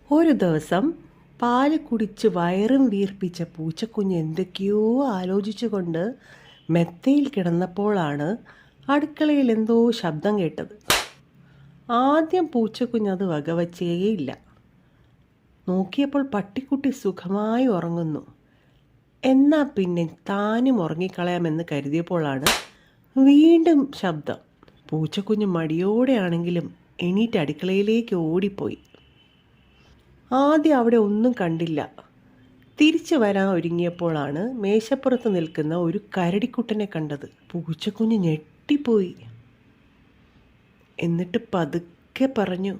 ഒരു ദിവസം പാല് കുടിച്ച് വയറും വീർപ്പിച്ച പൂച്ചക്കുഞ്ഞ് എന്തൊക്കെയോ ആലോചിച്ചുകൊണ്ട് മെത്തയിൽ കിടന്നപ്പോഴാണ് അടുക്കളയിൽ എന്തോ ശബ്ദം കേട്ടത്. ആദ്യം പൂച്ചക്കുഞ്ഞ് അത് വകവച്ചേയില്ല. നോക്കിയപ്പോൾ പട്ടിക്കുട്ടി സുഖമായി ഉറങ്ങുന്നു. എന്നാൽ പിന്നെ താനും ഉറങ്ങിക്കളയാമെന്ന് കരുതിയപ്പോഴാണ് വീണ്ടും ശബ്ദം. പൂച്ചക്കുഞ്ഞ് മടിയോടെയാണെങ്കിലും എണീറ്റ് അടുക്കളയിലേക്ക് ഓടിപ്പോയി. ആദ്യം അവിടെ ഒന്നും കണ്ടില്ല. തിരിച്ചു വരാൻ ഒരുങ്ങിയപ്പോഴാണ് മേശപ്പുറത്ത് നിൽക്കുന്ന ഒരു കരടിക്കുട്ടനെ കണ്ടത്. പൂച്ചക്കുഞ്ഞ് ഞെട്ടിപ്പോയി. എന്നിട്ട് പതുക്കെ പറഞ്ഞു,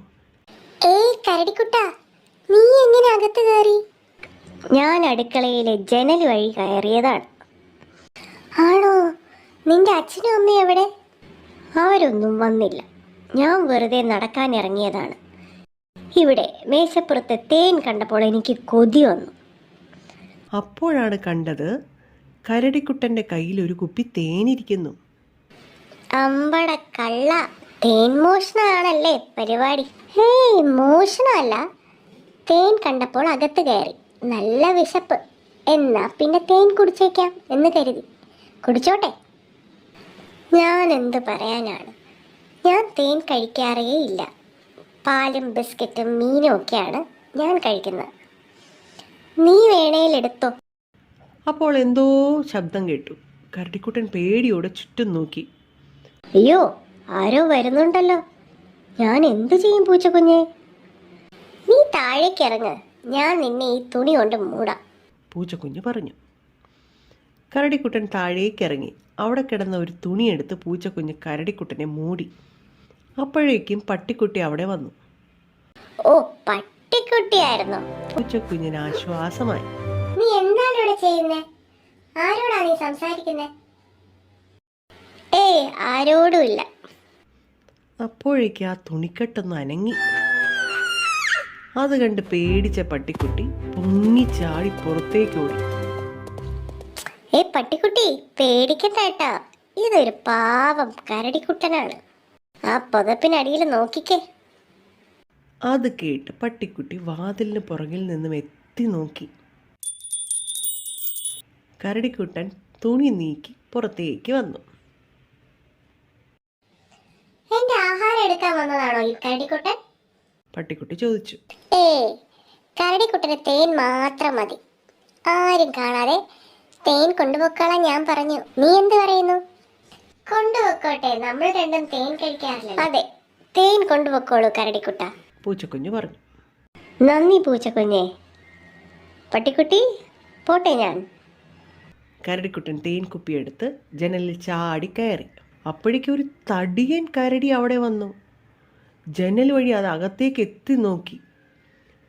ഏയ് കരടിക്കുട്ട, നീ എങ്ങനെ അകത്ത് കയറി? ഞാൻ അടുക്കളയിലെ ജനൽ വഴി കയറിയതാണ്. ആണോ? നിന്റെ അച്ഛനും അമ്മയും എവിടെ? അവരൊന്നും വന്നില്ല. ഞാൻ വെറുതെ നടക്കാൻ ഇറങ്ങിയതാണ്. ഇവിടെ മേശപ്പുറത്തെ തേൻ കണ്ടപ്പോൾ എനിക്ക് കൊതി വന്നു. അപ്പോഴാണ് കണ്ടത് കരടിക്കുട്ടൻ്റെ കയ്യിൽ ഒരു കുപ്പി തേനിരിക്കുന്നു. അമ്പട കള്ള, തേൻ മോഷണമാണല്ലേ പരിപാടി? ഹേയ്, മോഷണമല്ല. തേൻ കണ്ടപ്പോൾ അകത്ത് കയറി. നല്ല വിശപ്പ്. എന്നാ പിന്നെ തേൻ കുടിച്ചേക്കാം എന്ന് കരുതി. കുടിച്ചോട്ടെ. ഞാൻ എന്ത് പറയാനാണ്, ഞാൻ തേൻ കഴിക്കാറേ ഇല്ല. പാലും ബിസ്ക്കറ്റും മീനും ഒക്കെയാണ് ഞാൻ കഴിക്കുന്നത്. നീ വേണേലെടുത്തോ. അപ്പോൾ എന്തോ ശബ്ദം കേട്ടു. കരടിക്കുട്ടൻ പേടിയോടെ ചുറ്റും നോക്കി. അയ്യോ, ആരോ വരുന്നുണ്ടല്ലോ. ഞാൻ എന്തു ചെയ്യും പൂച്ചക്കുഞ്ഞെ? നീ താഴേക്കിറങ്ങ്, ഞാൻ നിന്നെ ഈ തുണി കൊണ്ട് മൂടാം, പൂച്ചക്കുഞ്ഞ് പറഞ്ഞു. കരടിക്കുട്ടൻ താഴേക്കിറങ്ങി. അവിടെ കിടന്ന ഒരു തുണിയെടുത്ത് പൂച്ചക്കുഞ്ഞ് കരടിക്കുട്ടനെ മൂടി. അപ്പോഴേക്കും പട്ടിക്കുട്ടി അവിടെ വന്നു. ഓ, പട്ടിക്കുട്ടിയായിരുന്നു. പൂച്ചക്കുഞ്ഞിന് ആശ്വാസമായി. നീ എന്താണ് ഇവിടെ ചെയ്യുന്നേ? ആരോടാ നീ സംസാരിക്കുന്നേ? ഏയ്, ആരോടുമില്ല. അപ്പോഴേക്ക് ആ തുണിക്കെട്ടൊന്ന് അനങ്ങി. അത് കണ്ട് പേടിച്ച പട്ടിക്കുട്ടി പൊങ്ങിച്ചാടി പുറത്തേക്ക് ഓടി. ഏയ് പട്ടിക്കുട്ടി, പേടിക്കണ്ട കേട്ടോ. ഇതൊരു പാവം കരടിക്കുട്ടനാണ്. ആ പുതപ്പിനടിയിൽ നോക്കിക്കേ. അത് കേട്ട് പട്ടിക്കുട്ടി വാതിലിന് പുറകിൽ നിന്നും എത്തി നോക്കി. കരടിക്കുട്ടൻ തുണി നീക്കി പുറത്തേക്ക് വന്നു. എന്റെ ആഹാരം എടുക്കാൻ വന്നതാണോ ഈ കരടിക്കുട്ടൻ? പട്ടിക്കുട്ടി ചോദിച്ചു. ഏയ്, കരടിക്കുട്ടന് തേൻ മാത്രം മതി. ആരും കാണാതെ തേൻ കൊണ്ടുപോക്കോളാൻ ഞാൻ പറഞ്ഞു. നീ എന്ത് പറയുന്നു? കൊണ്ടുപോക്കോട്ടെ, നമ്മൾ രണ്ടും തേൻ കഴിക്കാറില്ല. അതെ, തേൻ കൊണ്ടുപോക്കോളൂ കരടിക്കുട്ട, പൂച്ചക്കുഞ്ഞ് പറഞ്ഞു. നന്ദി പൂച്ചക്കുഞ്ഞെ. പട്ടിക്കുട്ടി, പോട്ടെ ഞാൻ. കരടിക്കുട്ടൻ തേൻ കുപ്പിയെടുത്ത് ജനലിൽ ചാടി കയറി. അപ്പോഴേക്കും ഒരു തടിയൻ കരടി അവിടെ വന്നു. ജനൽ വഴി അത് അകത്തേക്ക് എത്തി നോക്കി.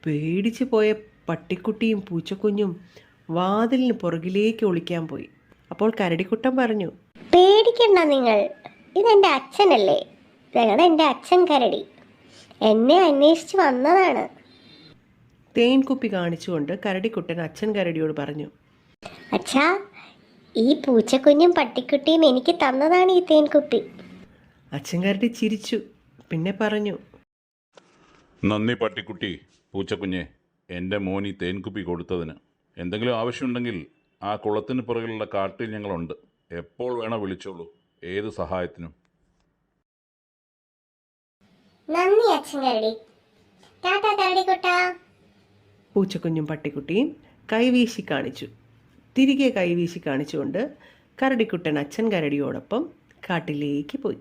പേടിച്ചു പോയ പട്ടിക്കുട്ടിയും പൂച്ചക്കുഞ്ഞും വാതിലിന് പുറകിലേക്ക് ഒളിക്കാൻ പോയി. അപ്പോൾ കരടിക്കുട്ടൻ പറഞ്ഞു, പേടിക്കണ്ട നിങ്ങൾ, ഇതെന്റെ അച്ഛനല്ലേ. ഇതാണ് എൻ്റെ അച്ഛൻ കരടി. എന്നെ അന്വേഷിച്ച് വന്നതാണ്. തേൻ കുപ്പി കാണിച്ചുകൊണ്ട് കരടിക്കുട്ടൻ അച്ഛൻ കരടിയോട് പറഞ്ഞു. അച്ഛാ, ഈ പൂച്ചക്കുഞ്ഞും പട്ടിക്കുട്ടിയും എനിക്ക് തന്നതാണ് ഈ തേൻ കുപ്പി. അച്ഛൻ കരടി ചിരിച്ചു. പിന്നെ പറഞ്ഞു, നന്ദി പട്ടിക്കുട്ടി, പൂച്ചക്കുഞ്ഞെ, എൻ്റെ മോൻ ഈ തേൻകുപ്പി കൊടുത്തതിന്. എന്തെങ്കിലും ആവശ്യമുണ്ടെങ്കിൽ ആ കുളത്തിന് പുറകിലുള്ള കാട്ടിൽ ഞങ്ങളുണ്ട്. എപ്പോൾ വേണോ വിളിച്ചോളൂ, ഏത് സഹായത്തിനും. നന്ദി അച്ഛൻ കരടി. ടാറ്റാ കരടിക്കുട്ടാ. പൂച്ചക്കുഞ്ഞും പട്ടിക്കുട്ടിയും കൈവീശി കാണിച്ചു. തിരികെ കൈവീശി കാണിച്ചുകൊണ്ട് കരടിക്കുട്ടൻ അച്ഛൻ കരടിയോടൊപ്പം കാട്ടിലേക്ക് പോയി.